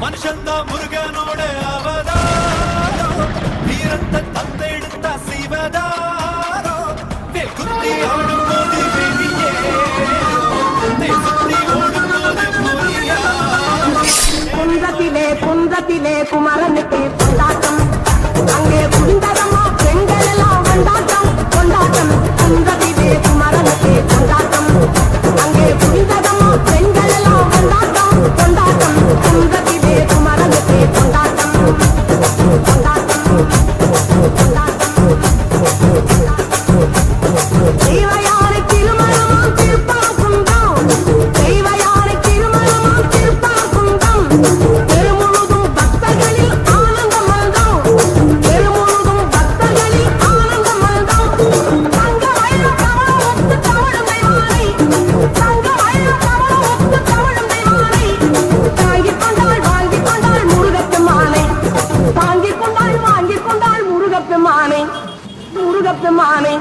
மனுஷந்தா முருகனோட அவதாரோ வீரத்தை தந்தெடுத்த சிவதாரோ குத்தி ஆடும் போது வெளியே சுத்தி ஓடும் போது பொறியா குன்றத்திலே குமரனுக்கு கொண்டாட்டம் அங்கே குண்டரமா பெண்கள் எல்லாம் கொண்டாட்டம் கொண்டாட்டம் குன்றத்திலே குமரனுக்கு கொண்டாட்டம் அங்கே குண்டரமா பெண்கள் எல்லாம் கொண்டாட்டம் கொண்டாட்டம் குன்றத்திலே குமரனுக்கு கொண்டாட்டம் கொண்டாட்டம் தெய்வயானை திருமணமாம் திருப்பாக்குன்றம் தெய்வயானை திருமணமாம் திருப்பாக்குன்றம் தெருமுழுதும் பக்தர்களில் ஆனந்த மல்தம் தெருமுழுதும் பக்தர்களில் ஆனந்த மல்தம் தங்க வயல கவனம் ஒத்து தவழும் தெய்வானை தங்க வயல கவனம் ஒத்து தவழும் தெய்வானை தாங்கிக் கொண்டாள் வாங்கிக் கொண்டாள் முருகப்பெருமானை தாங்கிக் கொண்டாள் வாங்கிக் கொண்டாள் முருகப்பெருமானை முருகப்பெருமானை